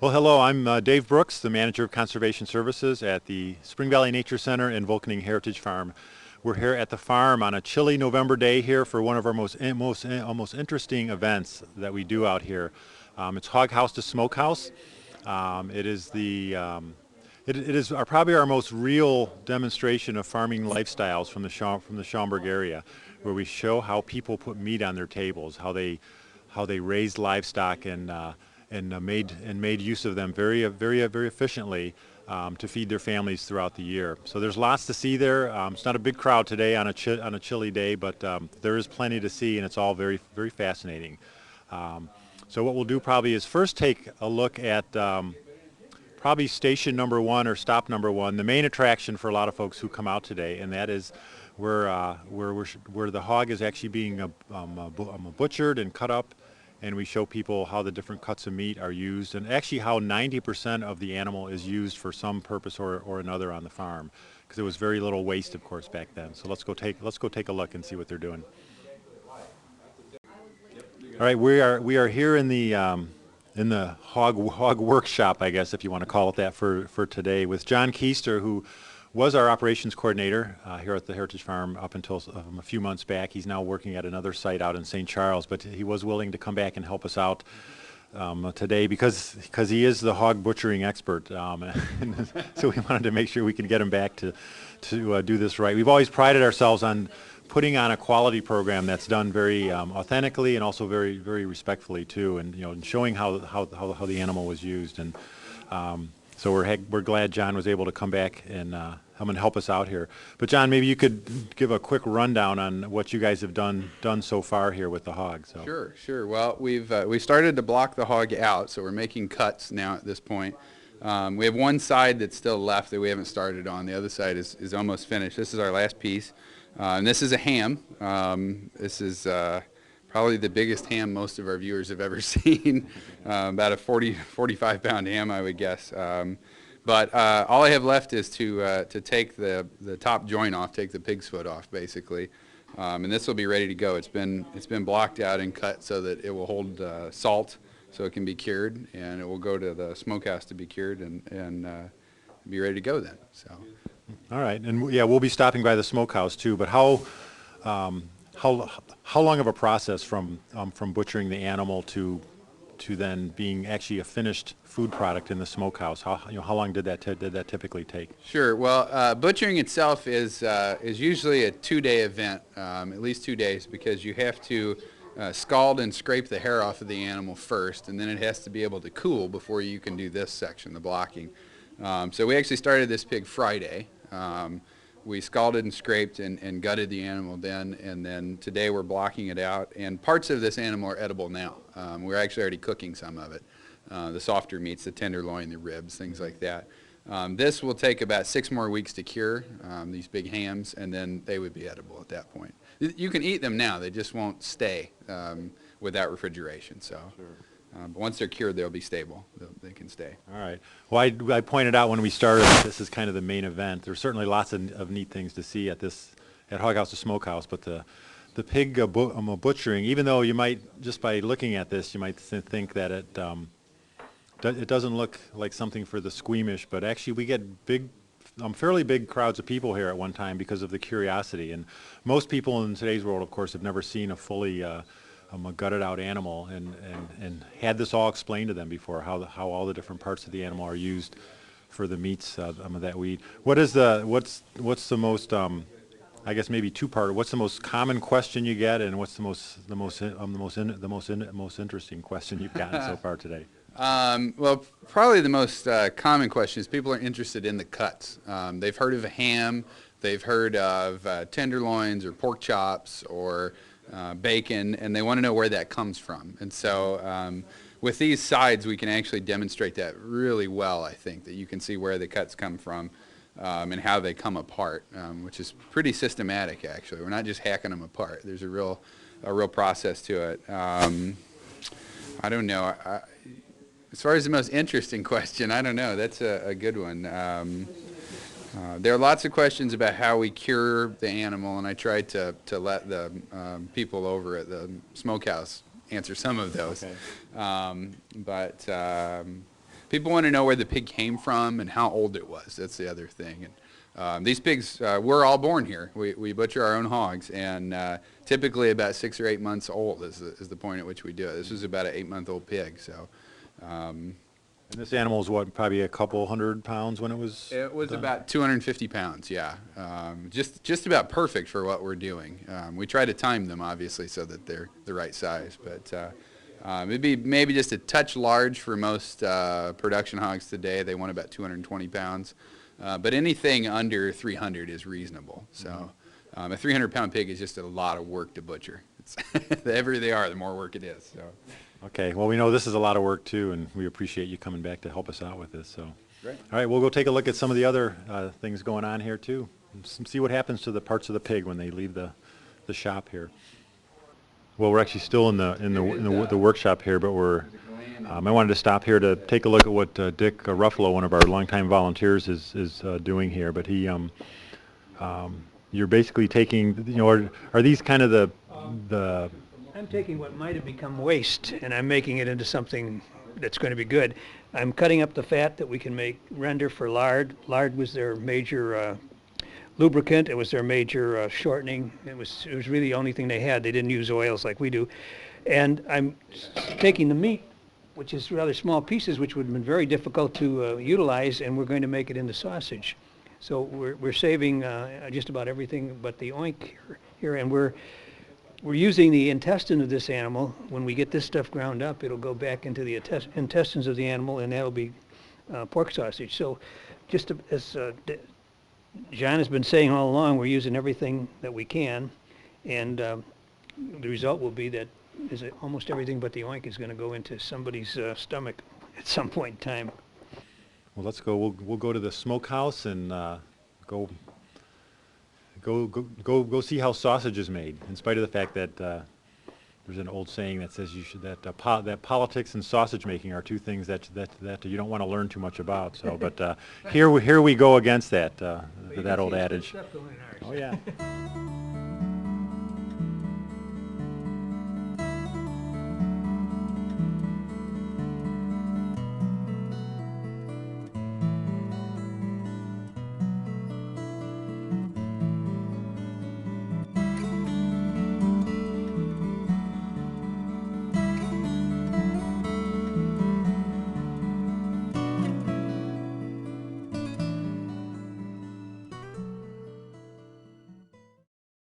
Well, hello, I'm Dave Brooks, the Manager of Conservation Services at the Spring Valley Nature Center and Vulcaning Heritage Farm. We're here at the farm on a chilly November day here for one of our most interesting events that we do out here. It's Hoghouse to Smokehouse. It is probably our most real demonstration of farming lifestyles from the Schaumburg area, where we show how people put meat on their tables, how they raised livestock and made use of them very efficiently to feed their families throughout the year. So there's lots to see there. It's not a big crowd today on a chilly day, but there is plenty to see, and it's all very fascinating. So what we'll do probably is first take a look at probably station number one or stop number one, the main attraction for a lot of folks who come out today, and that is where the hog is actually being butchered and cut up. And we show people how the different cuts of meat are used, and actually how 90% of the animal is used for some purpose or another on the farm, because there was very little waste, of course, back then. So let's go take a look and see what they're doing. All right, we are here in the hog workshop, I guess, if you want to call it that, for today, with John Keister, who was our operations coordinator here at the Heritage Farm up until a few months back. He's now working at another site out in St. Charles, but he was willing to come back and help us out today because he is the hog butchering expert. And so we wanted to make sure we can get him back to do this right. We've always prided ourselves on putting on a quality program that's done very authentically and also very respectfully too, and and showing how the animal was used. And so we're glad John was able to come back and help us out here. But John, maybe you could give a quick rundown on what you guys have done so far here with the hog. So. Sure. Well, we started to block the hog out, so we're making cuts now at this point. We have one side that's still left that we haven't started on. The other side is almost finished. This is our last piece, and this is a ham. This is probably the biggest ham most of our viewers have ever seen, about a 45 pound ham, I would guess. But all I have left is to take the top joint off, take the pig's foot off, basically, and this will be ready to go. It's been blocked out and cut so that it will hold salt, so it can be cured, and it will go to the smokehouse to be cured and be ready to go then. So. All right, and yeah, we'll be stopping by the smokehouse too. But how long of a process from butchering the animal to then being actually a finished food product in the smokehouse? How long did that typically take? Sure. Well, butchering itself is usually a 2-day event, at least 2 days, because you have to scald and scrape the hair off of the animal first, and then it has to be able to cool before you can do this section, the blocking. So we actually started this pig Friday. We scalded and scraped and gutted the animal then, and then today we're blocking it out. And parts of this animal are edible now. We're actually already cooking some of it. The softer meats, the tenderloin, the ribs, things like that. This will take about 6 more weeks to cure, these big hams, and then they would be edible at that point. You can eat them now, they just won't stay without refrigeration. So. Sure. But once they're cured, they'll be stable. They can stay. All right. Well, I pointed out when we started, this is kind of the main event. There's certainly lots of neat things to see at Hoghouse to Smokehouse, but the pig butchering, even though you might, just by looking at this, you might think that it doesn't look like something for the squeamish, but actually we get fairly big crowds of people here at one time because of the curiosity. And most people in today's world, of course, have never seen a fully a gutted out animal and had this all explained to them before, how all the different parts of the animal are used for the meats that we eat. What's the most I guess maybe two-part. What's the most common question you get, and what's the most interesting question you've gotten so far today? Well, probably the most common question is people are interested in the cuts. They've heard of a ham, they've heard of tenderloins or pork chops or bacon, and they want to know where that comes from. And so with these sides, we can actually demonstrate that really well, I think, that you can see where the cuts come from and how they come apart, which is pretty systematic, actually. We're not just hacking them apart. There's a real process to it. I don't know. As far as the most interesting question, I don't know. That's a good one. There are lots of questions about how we cure the animal, and I tried to let the people over at the Smokehouse answer some of those. Okay. But people want to know where the pig came from and how old it was. That's the other thing. And these pigs, we're all born here. We butcher our own hogs, and typically about 6 or 8 months old is the point at which we do it. This was about an 8-month-old pig. So. And this animal is what, probably a couple 100 pounds when it was? It was done? about 250 pounds, yeah. Just about perfect for what we're doing. We try to time them, obviously, so that they're the right size. But it'd be maybe just a touch large for most production hogs today. They want about 220 pounds. But anything under 300 is reasonable. So a 300-pound pig is just a lot of work to butcher. The heavier they are, the more work it is. So. Okay, well, we know this is a lot of work too, and we appreciate you coming back to help us out with this. So, Great. All right, we'll go take a look at some of the other things going on here too, and see what happens to the parts of the pig when they leave the shop here. Well, we're actually still in the workshop here, but I wanted to stop here to take a look at what Dick Ruffalo, one of our longtime volunteers, is doing here. But you're basically taking, are these kind of the I'm taking what might have become waste and I'm making it into something that's going to be good. I'm cutting up the fat that we can render for lard. Lard was their major lubricant. It was their major shortening. It was really the only thing they had. They didn't use oils like we do. And I'm taking the meat, which is rather small pieces, which would have been very difficult to utilize, and we're going to make it into sausage. So we're saving just about everything but the oink here, and we're using the intestine of this animal. When we get this stuff ground up, it'll go back into the intestines of the animal, and that'll be pork sausage. So just as John has been saying all along, we're using everything that we can, and the result will be that almost everything but the oink is going to go into somebody's stomach at some point in time. Well, let's go. We'll go to the Smokehouse and go see how sausage is made. In spite of the fact that there's an old saying that says that politics and sausage making are two things that you don't want to learn too much about. So, but here we go against that old adage. Stuff going in ours. Oh yeah.